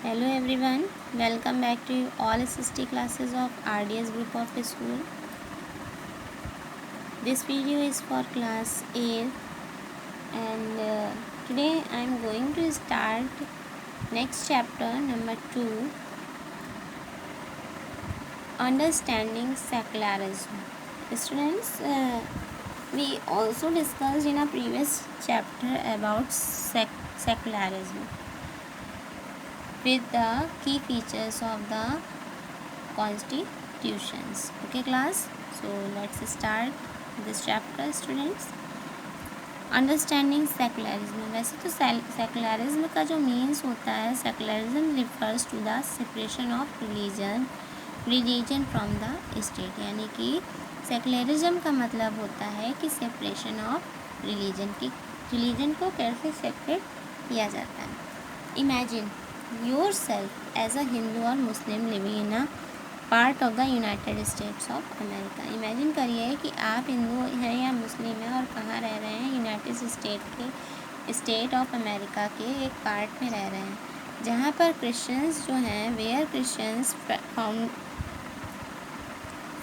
Hello everyone, welcome back to all SST classes of RDS group of school. This video is for class 8 and today I am going to start next chapter number 2, understanding secularism. Students, we also discussed in a previous chapter about secularism with the key features of the constitutions. Okay class, so let's start this chapter students. Understanding secularism. वैसे तो secularism का जो means होता है, secularism refers to the separation of religion from the state. यानी कि secularism का मतलब होता है कि सेपरेशन ऑफ रिलीजन को कैसे सेपरेट किया जाता है. Imagine yourself as a Hindu or Muslim living in a part of the United states of America. Imagine करिए कि आप हिंदू हैं या मुस्लिम हैं और कहाँ रह रहे हैं, यूनाइटेड स्टेट ऑफ अमेरिका के एक पार्ट में रह रहे हैं जहाँ पर क्रिश्चियंस जो हैं, where Christians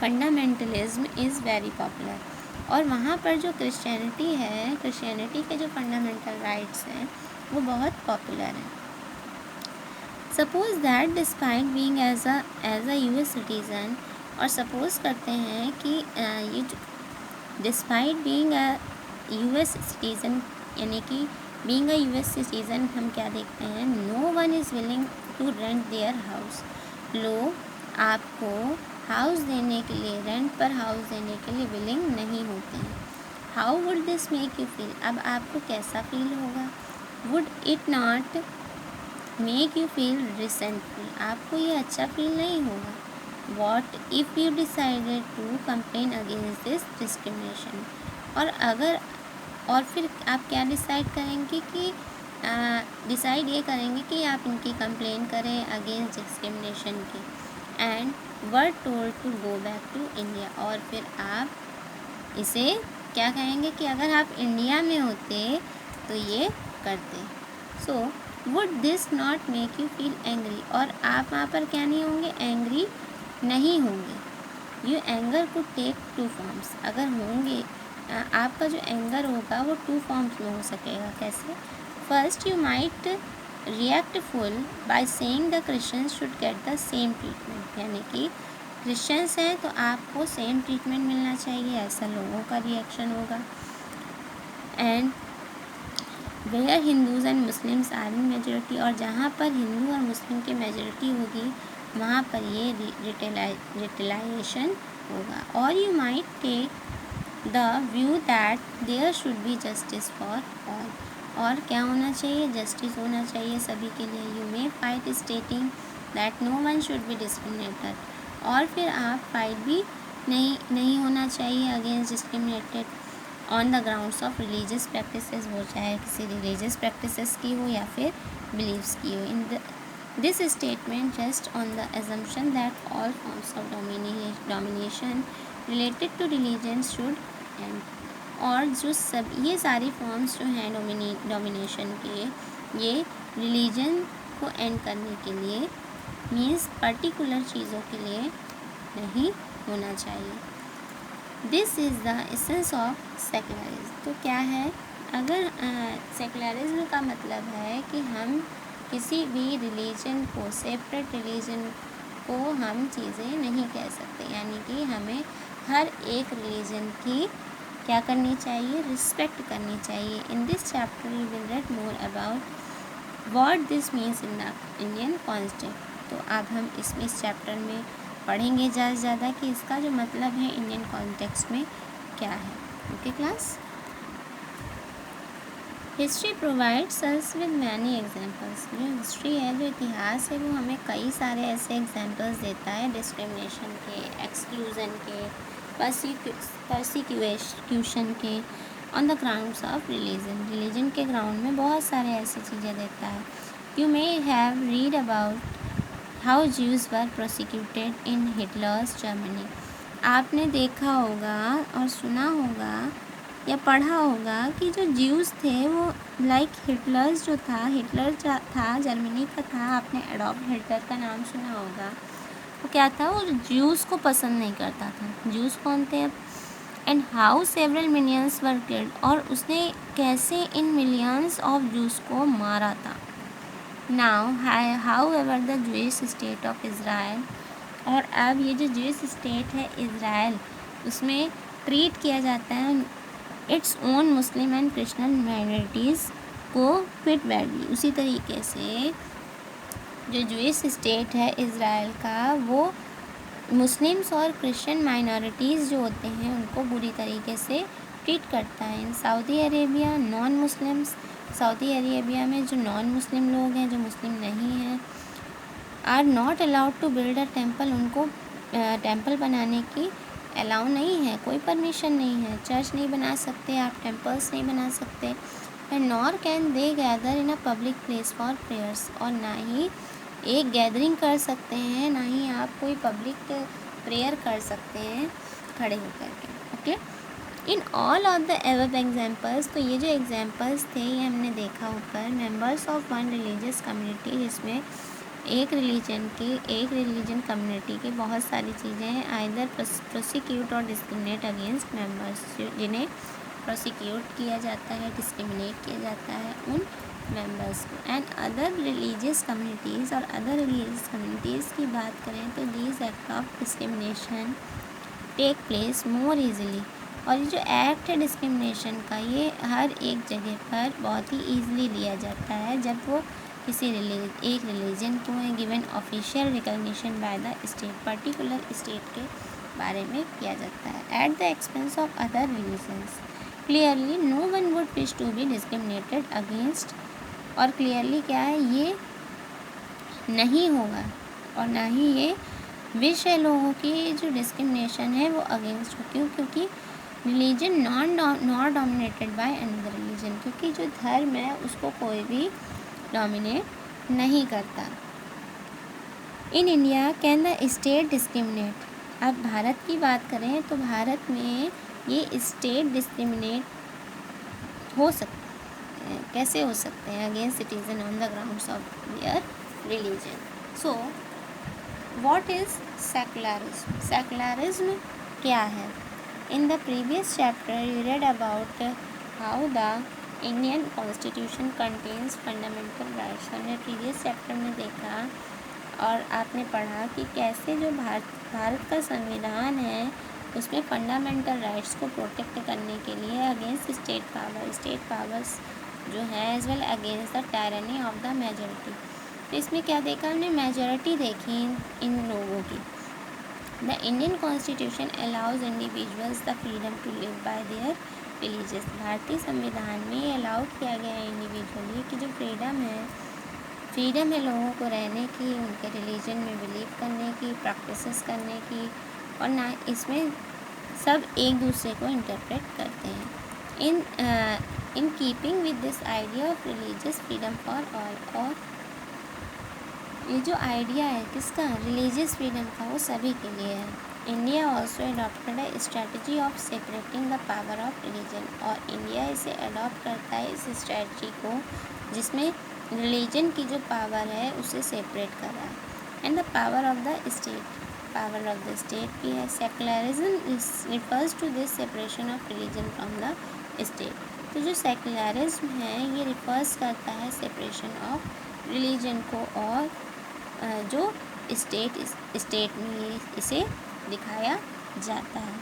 fundamentalism is very popular. और वहाँ पर जो क्रिश्चियनिटी के जो फंडामेंटल राइट्स हैं वो बहुत पॉपुलर हैं. Suppose that despite being as a US citizen, और सपोज़ करते हैं कि ये despite being a US citizen, यानी कि बीइंग अ यूएस सिटीज़न हम क्या देखते हैं, no one is willing to rent their house. लोग आपको हाउस देने के लिए, रेंट पर हाउस देने के लिए विलिंग नहीं होते हैं. How would this make you feel. अब आपको कैसा फील होगा. Would it not make you feel resentful. आपको ये अच्छा फील नहीं होगा. What if you decided to complain against this discrimination. और फिर आप क्या डिसाइड करेंगे कि डिसाइड ये करेंगे कि आप इनकी कंप्लेन करें अगेंस्ट डिस्क्रिमिनेशन की. And were told to go back to India. और फिर आप इसे क्या कहेंगे कि अगर आप इंडिया में होते तो ये करते. So would this not make you feel angry. और आप वहाँ पर क्या नहीं होंगे, एंग्री नहीं होंगे. You anger could take 2 forms. अगर होंगे आपका जो एंगर होगा वो 2 फॉर्म्स में हो सकेगा. कैसे. First you might react full by saying the Christians should get the same treatment. यानी कि क्रिश्चियंस हैं तो आपको सेम ट्रीटमेंट मिलना चाहिए, ऐसा लोगों का रिएक्शन होगा. And where Hindus and Muslims are in majority. और जहाँ पर हिंदू और मुस्लिम की मेजोरिटी होगी वहाँ पर ये रिटेलाइजेशन होगा. और you might take the view that there should be justice for all. और क्या होना चाहिए, जस्टिस होना चाहिए सभी के लिए. You may fight stating that no one should be discriminated. और फिर आप फाइट भी नहीं होना चाहिए against discriminated on the grounds of religious practices. वो चाहे किसी रिलीजियस प्रैक्टिसेस की हो या फिर बिलीव्स की हो. In this statement just on the assumption that all forms of domination related to religion should end. और जो सब ये सारी फॉर्म्स जो हैं डोमिनेशन के, ये रिलीजन को एंड करने के लिए, मीन्स पर्टिकुलर चीज़ों के लिए नहीं होना चाहिए. This is the essence of secularism. तो क्या है, अगर सेकुलरिज्म का मतलब है कि हम किसी भी रिलीजन को, सेपरेट रिलीजन को हम चीज़ें नहीं कह सकते. यानी कि हमें हर एक रिलीजन की क्या करनी चाहिए, रिस्पेक्ट करनी चाहिए. In this chapter you will read more about what this means in the Indian constitution. तो अब हम इस चैप्टर में पढ़ेंगे ज़्यादा से ज़्यादा कि इसका जो मतलब है इंडियन कॉन्टेक्स्ट में क्या है. Okay class. History provides us with many examples. जो हिस्ट्री है, जो इतिहास है, वो हमें कई सारे ऐसे एग्जांपल्स देता है डिस्क्रिमिनेशन के, एक्सक्लूज़न के, परसिक्यूशन के, on the grounds of religion के ग्राउंड में बहुत सारे ऐसी चीज़ें देता है. You may have read about how Jews were prosecuted in Hitler's Germany. आपने देखा होगा और सुना होगा या पढ़ा होगा कि जो ज्यूज़ थे वो लाइक हिटलर्स जो था, हिटलर था जर्मनी का था, आपने एडॉल्फ हिटलर का नाम सुना होगा। वो क्या था, वो ज्यूज़ को पसंद नहीं करता था। ज्यूज़ कौन थे अब? And how several millions were killed, और उसने कैसे इन मिलियंस ऑफ ज्यूज़ को मारा था। Now how ever the Jewish state of Israel, और अब ये जो ज्यूइश स्टेट है इज़राइल, उसमें ट्रीट किया जाता है its own Muslim and Christian minorities को फिट बैडली। उसी तरीके से जो ज्यूइश स्टेट है इज़राइल का, वो मुस्लिम्स और क्रिश्चियन माइनॉरिटीज़ जो होते हैं उनको बुरी तरीके से ट्रीट करता है। In Saudi Arabia non Muslims, Saudi Arabia में जो नॉन मुस्लिम लोग हैं, जो मुस्लिम नहीं हैं, are not allowed to build a temple, उनको टेम्पल बनाने की अलाउ नहीं है, कोई परमिशन नहीं है। चर्च नहीं बना सकते आप, टेम्पल्स नहीं बना सकते। And nor can they gather in a public place for prayers, और ना ही एक गैदरिंग कर सकते हैं, ना ही आप कोई पब्लिक प्रेयर कर सकते हैं खड़े होकर के। Okay, in all of the above examples, तो ये जो एग्जाम्पल्स थे ये हमने देखा ऊपर, members of one religious community, जिसमें एक रिलीजन कम्युनिटी की बहुत सारी चीज़ें हैं, आइदर प्रोसिक्यूट और डिस्क्रिमिनेट अगेंस्ट मेंबर्स, जिन्हें प्रोसिक्यूट किया जाता है, डिस्क्रिमिनेट किया जाता है उन मेंबर्स को। एंड अदर रिलीजियस कम्युनिटीज़, और अदर रिलीजियस कम्युनिटीज़ की बात करें तो these act of discrimination take place more easily, और ये जो एक्ट है डिस्क्रिमिनेशन का, ये हर एक जगह पर बहुत ही ईजिली लिया जाता है जब वो किसी एक रिलीजन को है given official recognition by the state, particular state के बारे में किया जाता है at the expense of other religions. Clearly no one would wish to be discriminated against, और क्लियरली क्या है, ये नहीं होगा और ना ही ये विश है लोगों की जो डिस्क्रिमिनेशन है वो अगेंस्ट हो। क्यों? क्योंकि religion not dominated by another religion, क्योंकि जो धर्म है उसको कोई भी डोमिनेट नहीं करता। In India can the state discriminate, अब भारत की बात करें तो भारत में ये स्टेट डिस्क्रिमिनेट हो सकते हैं, कैसे हो सकते हैं? Against citizen on the grounds of their religion. So what is secularism? Secularism क्या है? In the previous chapter you read about how the Indian constitution contains fundamental rights. हमने प्रीवियस चैप्टर में देखा और आपने पढ़ा कि कैसे जो भारत का संविधान है उसमें फंडामेंटल राइट्स को प्रोटेक्ट करने के लिए अगेंस्ट स्टेट पावर्स जो है as well against the tyranny of the majority. तो इसमें क्या देखा हमने? मेजॉरिटी देखी इन लोगों की। The Indian constitution allows individuals the freedom to live by their religious. भारतीय संविधान में ये अलाउ किया गया है इंडिविजुअली कि जो फ्रीडम है लोगों को रहने की, उनके रिलीजन में बिलीव करने की, प्रैक्टिसेस करने की, और ना इसमें सब एक दूसरे को इंटरप्रेट करते हैं in keeping with this idea of religious freedom for all. और ये जो आइडिया है किसका? रिलीजियस फ्रीडम का, वो सभी के लिए है। India also adopted A strategy of separating the power of religion, और इंडिया इसे अडॉप्ट करता है इस स्ट्रेटजी को जिसमें रिलीजन की जो पावर है उसे सेपरेट कर रहा है। And the power of the state भी है। Secularism refers to this separation of religion from the state. तो जो सेकुलरिज्म है ये रिफर्स करता है सेपरेशन ऑफ रिलीजन को, और जो स्टेट में इसे दिखाया जाता है।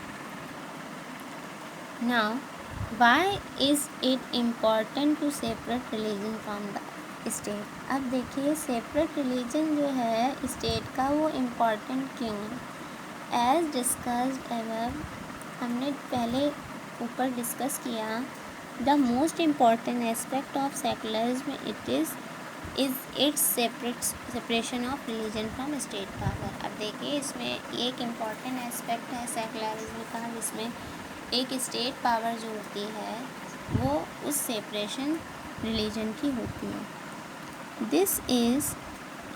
Now why is it important to separate religion from the state? अब देखिए सेपरेट रिलीजन जो है स्टेट का वो इम्पॉर्टेंट क्यों है? एज डिस्कस्ड एवर, हमने पहले ऊपर डिस्कस किया, the most important aspect of secularism is it's separation of religion from state power. अब देखिए इसमें एक इम्पॉर्टेंट एस्पेक्ट है सेकुलरिज्म का जिसमें एक स्टेट पावर जो होती है वो उस सेपरेशन रिलीजन की होती है। This is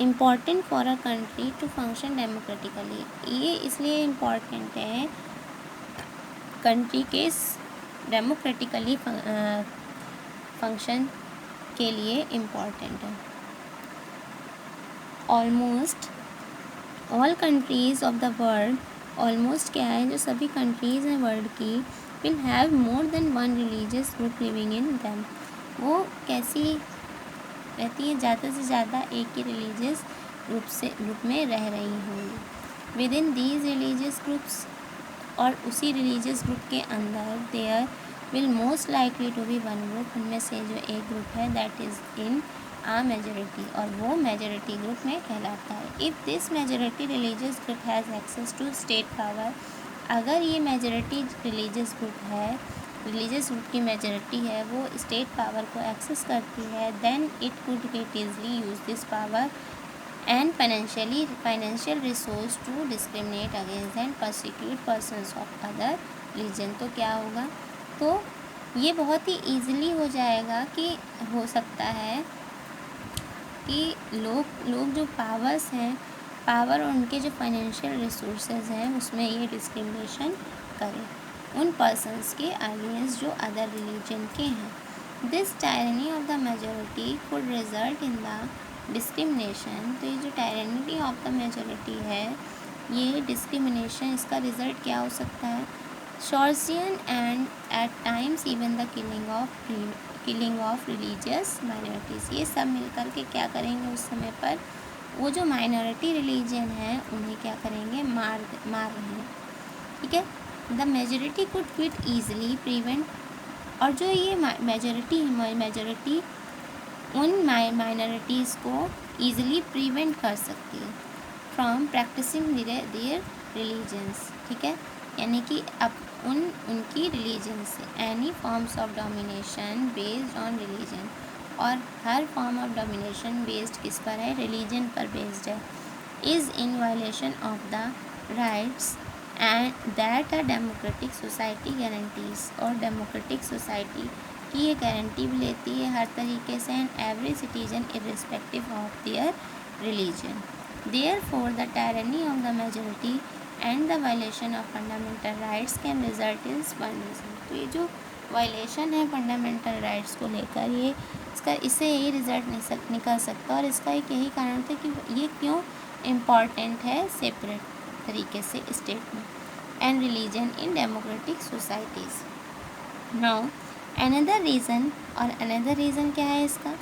important for a country to function democratically. ये इसलिए इम्पॉर्टेंट है कंट्री के डेमोक्रेटिकली फंक्शन के लिए इम्पॉर्टेंट है। Almost all countries of the world, almost क्या है, जो सभी कंट्रीज़ हैं वर्ल्ड की, will have more than one religious group living in them. वो कैसी रहती है, ज़्यादा से ज़्यादा एक ही रिलीजियस ग्रुप में रह रही होंगी। Within these religious groups, और उसी रिलीजियस ग्रुप के अंदर, there will most likely to be one group, उनमें से जो एक ग्रुप है that is in a majority, और वो मेजोरिटी ग्रुप में कहलाता है। If this majority religious group has access to state power, अगर ये मेजोरिटी रिलीजियस ग्रुप है, रिलीजियस ग्रुप की मेजोरिटी है, वो स्टेट पावर को एक्सेस करती है, then it could get easily use this power and financial resource to discriminate against and persecute persons of other religion. तो क्या होगा, तो ये बहुत ही ईजिली हो जाएगा कि हो सकता है कि लोग जो पावर्स हैं, पावर और उनके जो फाइनेंशियल रिसोर्सेज हैं, उसमें ये डिस्क्रिमिनेशन करें उन पर्सनस के अगेंस्ट जो अदर रिलीजन के हैं। This tyranny of the majority could result in the discrimination. तो ये जो टायरनी ऑफ द मेजोरिटी है, ये डिस्क्रिमिनेशन, इसका रिजल्ट क्या हो सकता है, coercion and at times even the killing of religious minorities. ये सब मिलकर के क्या करेंगे, उस समय पर वो जो माइनॉरिटी रिलीजन है उन्हें क्या करेंगे, मार रहे हैं। ठीक है, the majority could quit easily prevent, और जो ये मेजोरिटी उन माइनॉरिटीज़ को ईजिली प्रिवेंट कर सकती है फ्रॉम प्रैक्टिसिंग देयर रिलीजन्स। ठीक है, यानी कि अब उनकी रिलीजन से any forms of domination based on religion, और हर फॉर्म ऑफ डोमिनेशन बेस्ड किस पर है, रिलीजन पर बेस्ड है, is in violation of the rights and that a democratic society guarantees, और डेमोक्रेटिक सोसाइटी की ये गारंटी भी लेती है हर तरीके से, and every citizen irrespective of their religion. Therefore the tyranny of the majority and the violation of fundamental rights can result in one reason. तो ये जो वायलेशन है फंडामेंटल राइट्स को लेकर, ये इससे यही रिजल्ट निकल सकता है, और इसका एक यही कारण था कि ये क्यों इम्पॉर्टेंट है सेपरेट तरीके से स्टेट में and religion in democratic societies. Now another reason, और अनदर रीज़न क्या है इसका,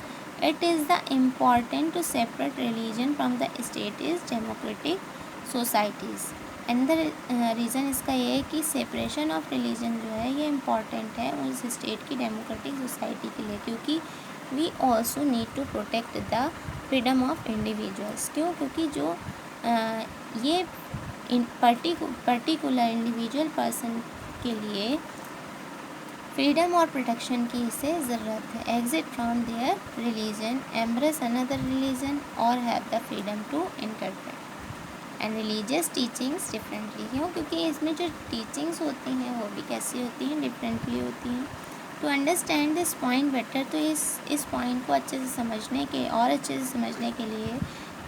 it is the important to separate religion from the state is democratic societies. Another reason इसका ये है कि सेपरेशन ऑफ रिलीजन जो है ये इम्पॉर्टेंट है उस स्टेट की डेमोक्रेटिक सोसाइटी के लिए, क्योंकि we also need to protect the freedom of individuals. क्यों, क्योंकि जो ये पर्टिकुलर इंडिविजुअल पर्सन के लिए फ्रीडम और प्रोटेक्शन की इसे ज़रूरत है। Exit from their religion, embrace another religion, और have the freedom to interpret and religious teachings differently. क्यों, क्योंकि इसमें जो टीचिंग्स होती हैं वो भी कैसी होती हैं, डिफरेंटली होती हैं। To understand this point better, तो इस पॉइंट को अच्छे से समझने के और अच्छे से समझने के लिए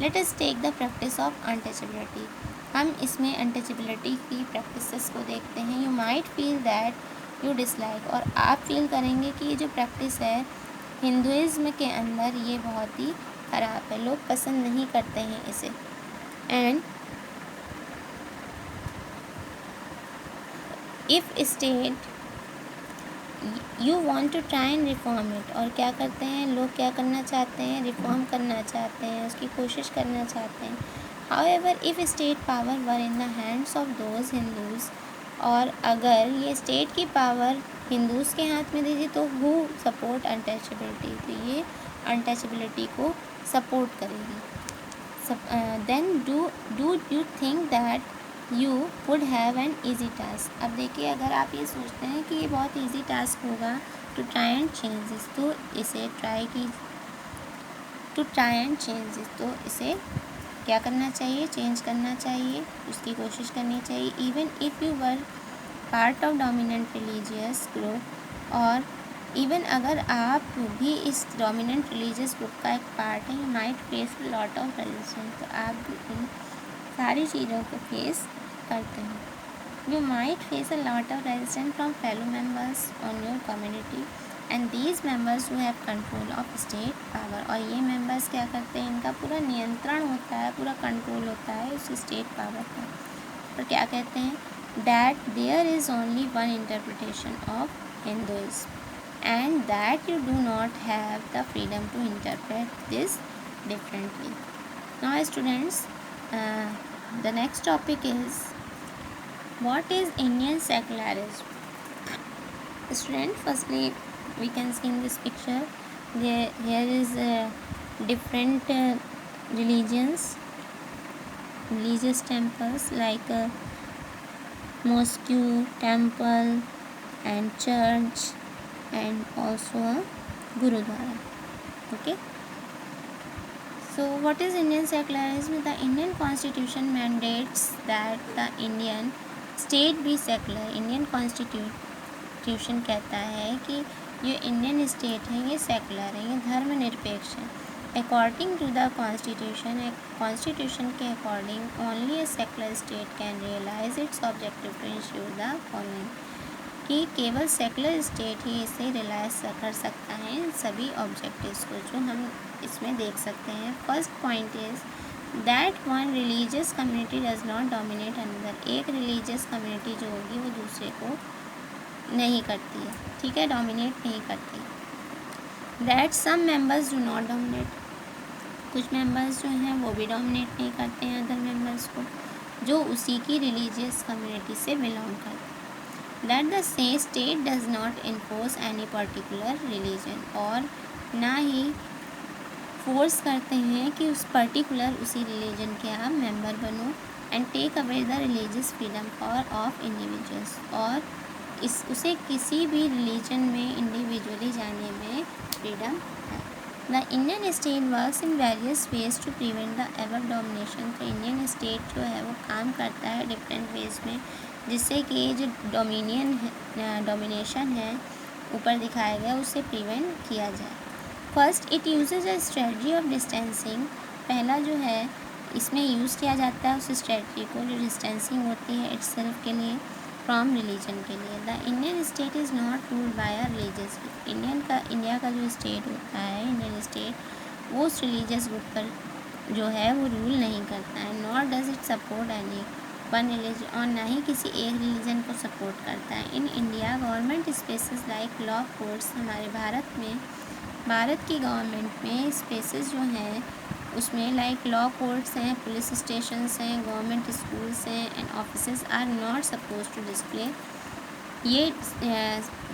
let us take the practice of untouchability. हम इसमें अनटचेबिलिटी की प्रैक्टिसेस को देखते हैं। You might feel that you dislike, और आप फील करेंगे कि ये जो प्रैक्टिस है हिंदुइज्म के अंदर ये बहुत ही ख़राब है, लोग पसंद नहीं करते हैं इसे। And if state you want to try and reform it, और क्या करते हैं लोग, क्या करना चाहते हैं, रिफॉर्म करना चाहते हैं, उसकी कोशिश करना चाहते हैं। However if state power were in the hands of those Hindus, और अगर ये स्टेट की पावर हिंदूज़ के हाथ में दे दी तो हु सपोर्ट अनटचेबिलिटी, तो ये अनटचेबिलिटी को सपोर्ट करेगी। Then do you think that you would have an easy task. अब देखिए, अगर आप ये सोचते हैं कि ये बहुत ईजी टास्क होगा to try and change this, तो इसे तो इसे क्या करना चाहिए, चेंज करना चाहिए, उसकी कोशिश करनी चाहिए। Even if you were part of dominant religious group, और इवन अगर आप भी इस डोमिनेंट रिलीजियस ग्रुप का एक पार्ट है, you might face lot of resistance, तो आप इन सारी चीज़ों को फेस करते हैं। You might face a lot of resistance from fellow members on your community and these members who have control of state power. और ये members क्या करते हैं, इनका पूरा नियंत्रण होता है, पूरा कंट्रोल होता है उस स्टेट पावर का। और क्या कहते हैं, that there is only one interpretation of Hinduism and that you do not have the freedom to interpret this differently. Now students, the next topic is what is Indian secularism? Student, firstly we can see in this picture here is different religious temples like mosque, temple and church and also a gurudwara. Okay, so what is Indian secularism? The Indian constitution mandates that the Indian state भी secular. Indian constitution कहता है कि ये Indian state है ये secular है, ये धर्मनिरपेक्ष है। अकॉर्डिंग टू द कॉन्स्टिट्यूशन के according only a secular state can realise its objective to ensure the following, कि केवल सेकुलर स्टेट ही इसे रियलाइज कर सकता है इन सभी ऑब्जेक्टिव्स को जो हम इसमें देख सकते हैं। First point is that one religious community does not dominate another. एक रिलीजियस कम्युनिटी जो होगी वो दूसरे को नहीं करती है, ठीक है, डोमिनेट नहीं करती। That some members do not dominate, कुछ मेंबर्स जो हैं वो भी डोमिनेट नहीं करते हैं अदर मेंबर्स को जो उसी की रिलीजियस कम्युनिटी से बिलोंग करते हैं। That the same state does not enforce any particular religion, और ना ही फोर्स करते हैं कि उस पर्टिकुलर उसी रिलीजन के आप मेंबर बनो। And take away the religious freedom for of individuals, और उसे किसी भी रिलीजन में इंडिविजुअली जाने में फ्रीडम है। The Indian state works in various ways to prevent the ever domination. तो इंडियन स्टेट जो है वो काम करता है डिफरेंट वेज में जिससे कि जो डोमिनेशन है ऊपर दिखाया गया उसे प्रिवेंट किया जाए। First it uses a strategy of distancing, पहला जो है इसमें यूज़ किया जाता है उस स्ट्रेटजी को जो डिस्टेंसिंग होती है इट्सेल्फ के लिए फ्रॉम रिलीजन के लिए। The Indian state is not ruled by a religious group, India का जो स्टेट होता है इंडियन स्टेट वो उस रिलीजियस ग्रुप पर जो है वो रूल नहीं करता है। Not does it support any one religion, और ना ही किसी एक रिलीजन को सपोर्ट करता है। In India government spaces like law courts, हमारे भारत की गवर्नमेंट में स्पेसेस जो हैं उसमें लाइक लॉ कोर्ट्स हैं, पुलिस स्टेशंस हैं, गवर्नमेंट स्कूल्स हैं and offices are not suppose to display, ये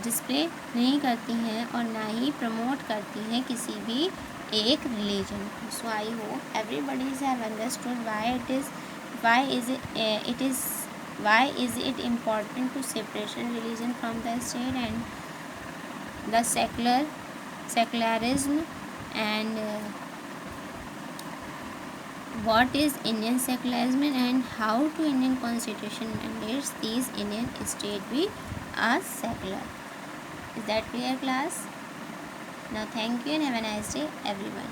डिस्प्ले नहीं करती हैं और ना ही प्रमोट करती हैं किसी भी एक रिलीजन को। So I hope everybody have understood why is it important to separation religion from the state and the secularism and what is Indian secularism and how to Indian constitution mandates these Indian state be are secular. Is that clear class? Now thank you and have a nice day everyone.